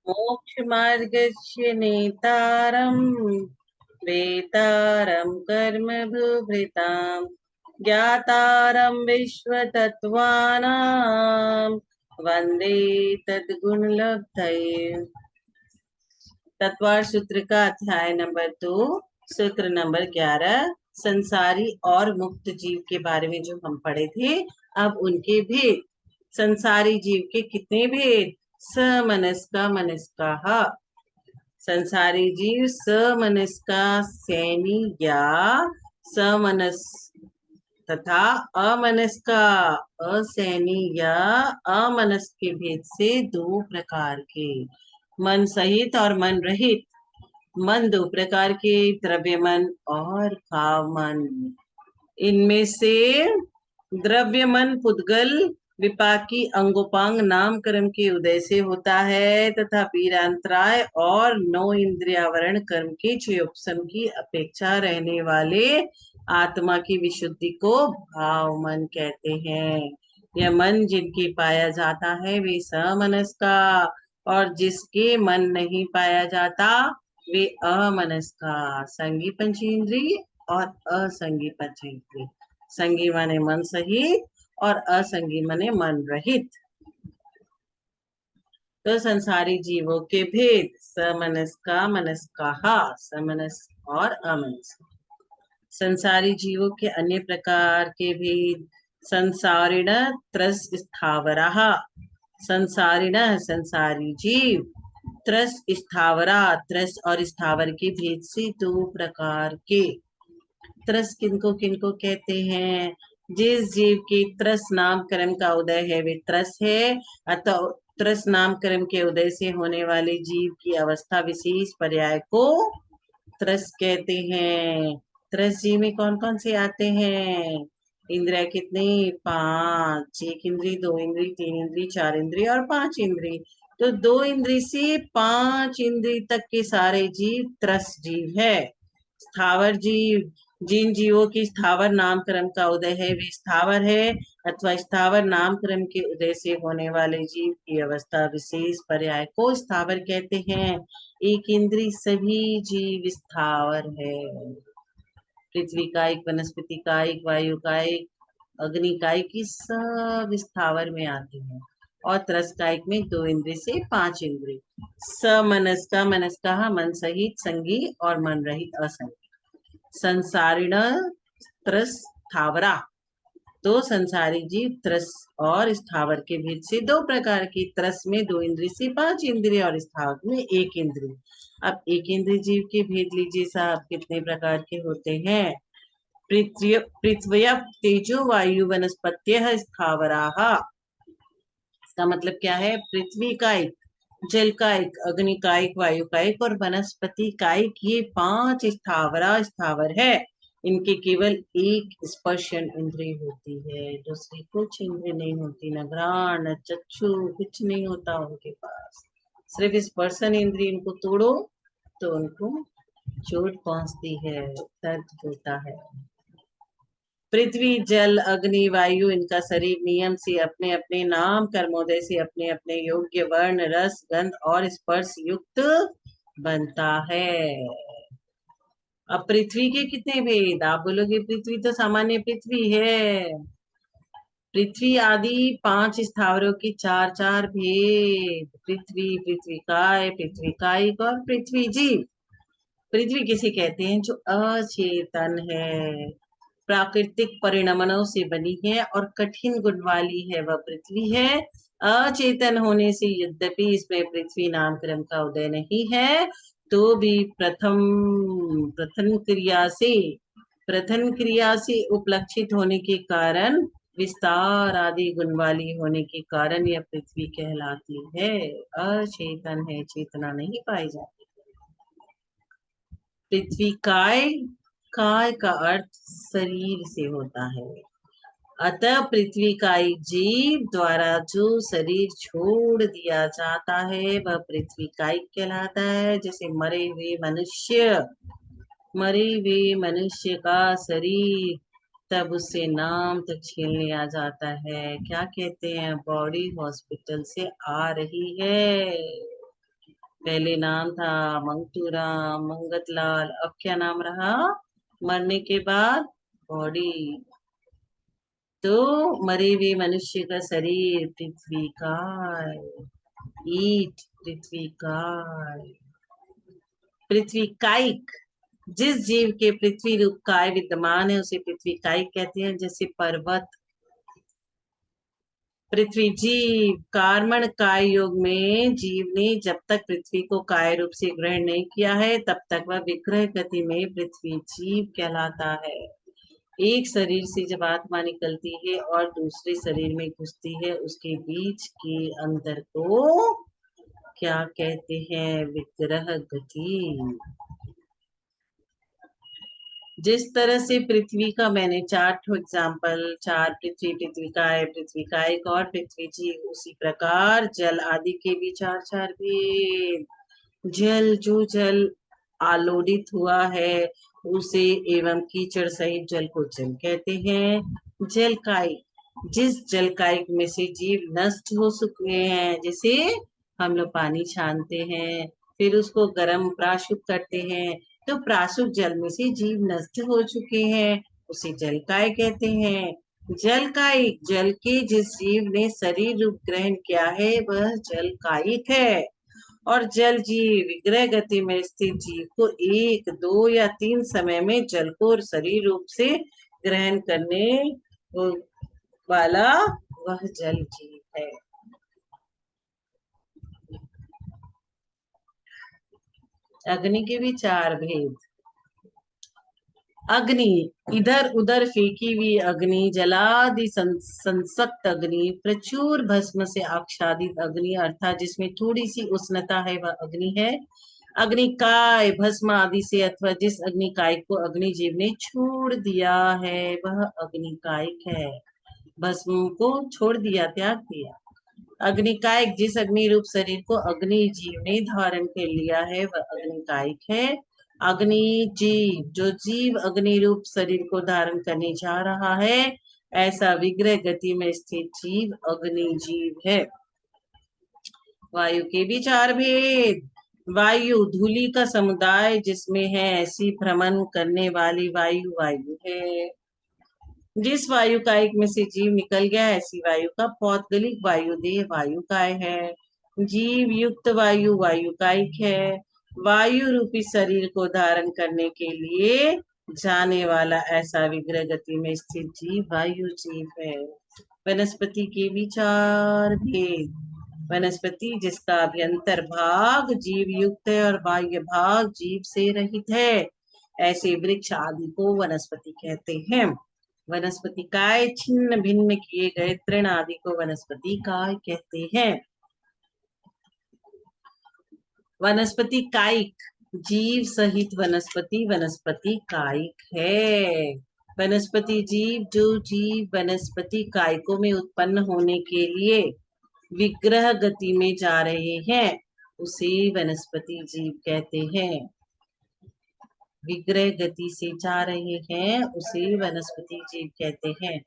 मोक्षमार्गस्य नेतारम् वेतारं कर्मभूभृतां ज्ञातारं विश्वतत्त्वानां वन्दे तद्गुणलब्धये। तत्वार सूत्र का अध्याय नंबर 2, सूत्र नंबर 11, संसारी और मुक्त जीव के बारे में जो हम पढ़े थे। अब उनके भेद। संसारी जीव के कितने भेद? समनस्का मनस्का। संसारी जीव समनस्का सैनी या समनस तथा अमनस्का असैनी या अमनस के भेद से दो प्रकार के। मन सहित और मन रहित। मन दो प्रकार के, द्रव्य मन और भाव मन। इनमें से द्रव्य मन पुद्गल विपाकी अंगोपांग नाम कर्म के उदय से होता है तथा पीरांतराय और नौ इंद्रियावरण कर्म के क्षयोपशम की अपेक्षा रहने वाले आत्मा की विशुद्धि को भाव मन कहते हैं। यह मन जिनके पाया जाता है वे समनस्का, और जिसके मन नहीं पाया जाता वे अमनस्का। संगी पंचेंद्रिय और असंगी पंचेंद्रिय। संगी माने मन सहित और असंगी माने मन रहित। तो संसारी जीवों के भेद समनस्का मनस्का, समनस और अमनस। संसारी जीवों के अन्य प्रकार के भेद। संसारिण त्रस स्थावरा। संसारिण संसारी जीव, त्रस स्थावरा त्रस और स्थावर के भेद से दो प्रकार के। त्रस किनको किनको कहते हैं? जिस जीव के त्रस नाम कर्म का उदय है वे त्रस है, अतः त्रस नाम कर्म के उदय से होने वाले जीव की अवस्था विशेष पर्याय को त्रस कहते हैं। त्रस जीव में कौन कौन से आते हैं? इंद्रिया कितनी? 5। एक इंद्री, दो इंद्री, तीन इंद्री, चार इंद्री और 5 इंद्री। तो 2 इंद्री से 5 इंद्री तक के सारे जीव त्रस जीव है। स्थावर जीव, जिन जीवों की स्थावर नाम कर्म का उदय है वे स्थावर है, अथवा स्थावर नाम कर्म के उदय से होने वाले जीव की अवस्था विशेष पर्याय को स्थावर कहते हैं। एक इंद्री सभी जीव स्थावर है। पृथ्वी कायिक, वनस्पति कायिक, वायु कायिक, अग्नि कायिक की सब स्थावर में आते हैं। और त्रस कायिक में 2 इंद्रिय से 5 इंद्रिय। समनस्का मनस्का मन सहित संगी और मन रहित असंगी। संसारिण त्रस स्थावरा। तो संसारी जीव त्रस और स्थावर के भेद से दो प्रकार की। त्रस में 2 इंद्रिय से 5 इंद्रिय और स्थावर में 1 इंद्रिय। अब एक इंद्रिय जीव के भेद लीजिए साहब, कितने प्रकार के होते हैं? पृथ्वी तेजो वायु वनस्पत्य स्थावराः। इसका मतलब क्या है? पृथ्वी कायिक, जल कायिक, अग्नि कायिक, वायु कायिक और वनस्पति कायिक, ये 5 स्थावर है। इनके केवल एक स्पर्शन इंद्रिय होती है, दूसरी कुछ इंद्रिय नहीं होती, न घ्राण न चक्षु, कुछ नहीं होता उनके पास। सिर्फ स्पर्शन इंद्रिय इनको तोड़ो तो उनको चोट पहुंचती है, दर्द होता है। पृथ्वी जल अग्नि वायु, इनका शरीर नियम से अपने अपने नाम कर्मोदय से अपने अपने योग्य वर्ण रस गंध और स्पर्श युक्त बनता है। अब पृथ्वी के कितने भेद? आप बोलोगे पृथ्वी तो सामान्य पृथ्वी है। पृथ्वी आदि 5 स्थावरों के 4 भेद। पृथ्वी, पृथ्वीकाय, पृथ्वीकायिक और पृथ्वी जीव। पृथ्वी किसे कहते हैं? जो अचेतन है, प्राकृतिक परिणमनों से बनी है और कठिन गुण वाली है, वह पृथ्वी है। अचेतन होने से यद्यपि इसमें पृथ्वी नामकरण का उदय नहीं है, तो भी प्रथम क्रिया से उपलक्षित होने के कारण, विस्तार आदि गुण वाली होने के कारण यह पृथ्वी कहलाती है। अचेतन है, चेतना नहीं पाई जाती। पृथ्वी काय, काय का अर्थ शरीर से होता है। अतः पृथ्वी कायी जीव द्वारा जो शरीर छोड़ दिया जाता है वह पृथ्वी कायिक कहलाता है। जैसे मरे हुए मनुष्य का शरीर, तब उससे नाम तक छीन लिया जाता है। क्या कहते हैं? बॉडी हॉस्पिटल से आ रही है। पहले नाम था मंगतूराम मंगतलाल, अब क्या नाम रहा मरने के बाद? बॉडी। तो मरे हुए मनुष्य का शरीर पृथ्वी काय, ईट पृथ्वी काय, पृथ्वी कायिक। जिस जीव के पृथ्वी रूप काय विद्यमान है उसे पृथ्वी कायिक कहते हैं। जैसे पर्वत, पृथ्वी जीव। कार्मण काय योग में जीव ने जब तक पृथ्वी को काय रूप से ग्रहण नहीं किया है तब तक वह विग्रह गति में पृथ्वी जीव कहलाता है। एक शरीर से जब आत्मा निकलती है और दूसरे शरीर में घुसती है उसके बीच के अंतर को क्या कहते हैं? विग्रह गति। जिस तरह से पृथ्वी का मैंने चार एग्जाम्पल, चार पृथ्वी, पृथ्वी काय, पृथ्वी कायिक और पृथ्वी जीव, उसी प्रकार जल आदि के भी चार चार भेद। जल, जो जल आलोडित हुआ है उसे एवं कीचड़ सहित जल को जल कहते हैं। जल कायिक, जिस जल कायिक में से जीव नष्ट हो चुके हैं, जैसे हम लोग पानी छानते हैं फिर उसको गर्म प्राशुद्ध करते हैं, तो प्राशुद्ध जल में से जीव नष्ट हो चुके हैं उसे जल काय कहते हैं। जल कायिक, जल के जिस जीव ने शरीर रूप ग्रहण किया है वह जल कायिक है। और जल जीव, विग्रह गति में स्थित जीव को एक, दो या तीन समय में जल को शरीर रूप से ग्रहण करने वाला वह जल जीव है। अग्नि के भी चार भेद। अग्नि, इधर उधर फेंकी हुई अग्नि, जलादि संसक्त अग्नि, प्रचुर भस्म से आच्छादित अग्नि अर्थात जिसमें थोड़ी सी उष्णता है वह अग्नि है। अग्निकाय, भस्म आदि से अथवा जिस अग्निकाय को अग्नि जीव ने छोड़ दिया है वह अग्निकायिक है। भस्म को छोड़ दिया, त्याग दिया। अग्निकायिक, जिस अग्नि रूप शरीर को अग्नि जीव ने धारण कर लिया है वह अग्निकायिक है। अग्नि जीव, जो जीव अग्नि रूप शरीर को धारण करने जा रहा है ऐसा विग्रह गति में स्थित जीव अग्नि जीव है। वायु के भी चार भेद। वायु, धूलि का समुदाय जिसमें है ऐसी भ्रमण करने वाली वायु वायु है। जिस वायु कायिक में से जीव निकल गया ऐसी वायु का पौद्गलिक वायुदेह वायु काय है। जीव युक्त वायु वायु कायिक है। वायु रूपी शरीर को धारण करने के लिए जाने वाला ऐसा विग्रह गति में स्थित जीव वायु जीव है। वनस्पति के भी चार भेद। वनस्पति, जिसका अभ्यंतर भाग जीव युक्त है और बाह्य भाग जीव से रहित है, ऐसे वृक्ष आदि को वनस्पति कहते हैं। वनस्पति काय, छिन्न भिन्न किए गए तृण आदि को वनस्पति काय कहते हैं। वनस्पति कायिक, जीव सहित वनस्पति वनस्पति कायिक है। वनस्पति जीव, जो जीव वनस्पति कायिकों में उत्पन्न होने के लिए विग्रह गति में जा रहे हैं उसे वनस्पति जीव कहते हैं। विग्रह गति से जा रहे हैं उसे वनस्पति जीव कहते हैं।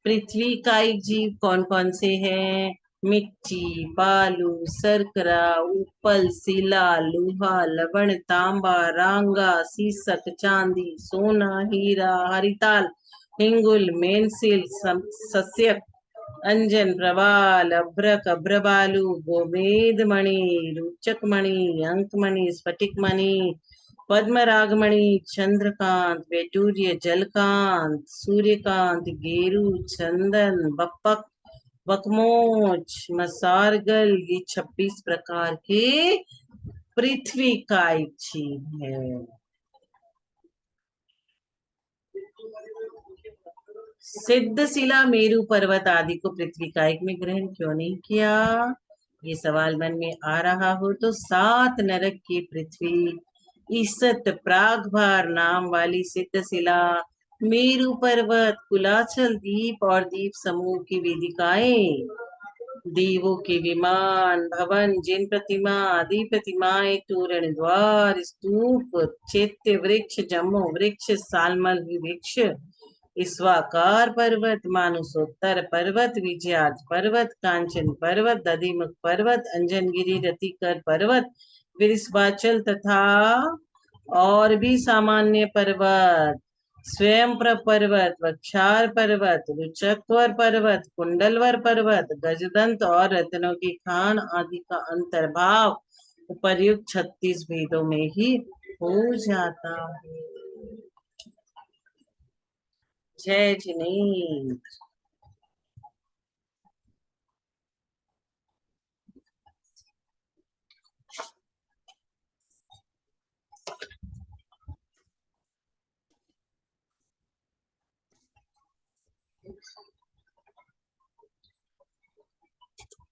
पृथ्वी कायिक जीव कौन कौन से हैं? मिट्टी, बालू, सरकरा, उपल, शिला, लोहा, लवण, तांबा, रांगा, सीसक, चांदी, सोना, हीरा, हरिताल, हिंगुल, मेनसिल, सस्यक, अंजन, प्रवाल, अभ्रक, अभ्रबालू, गोमेद मणि, रुचक मणि, अंक मणि, स्फटिक मणि, पद्मरागमणि, चंद्रकांत, वैडूर्य, जलकांत, सूर्यकांत, गेरू, चंदन, बप्पक, बकमोच, मसारगल, ये 26 प्रकार के पृथ्वी कायिक जीव है। सिद्धशिला, मेरू पर्वत आदि को पृथ्वी कायिक में ग्रहण क्यों नहीं किया? ये सवाल मन में आ रहा हो तो 7 नरक की पृथ्वी, ईसत, प्रागभार नाम वाली सिद्धशिला, मेरू पर्वत, कुलाचल द्वीप और द्वीप समूह की वेदिकाएं, देवों के विमान, भवन, जिन प्रतिमा आदि प्रतिमाएं, तोरण, द्वार, स्तूप, चैत्य वृक्ष, जम्मू वृक्ष, सालमल वृक्ष, ईश्वाकार पर्वत, मानुसोत्तर पर्वत, विजयार्थ पर्वत, कांचन पर्वत, दधिमुख पर्वत, अंजनगिरी, रतिकर पर्वत, विरिष्वाचल तथा और भी सामान्य पर्वत, स्वयंप्र पर्वत, वक्षार पर्वत, रुचकवर पर्वत, कुंडलवर पर्वत, गजदंत और रत्नों की खान आदि का अंतर्भाव उपर्युक्त 36 भेदों में ही हो जाता है। जय जिनेन्द्र।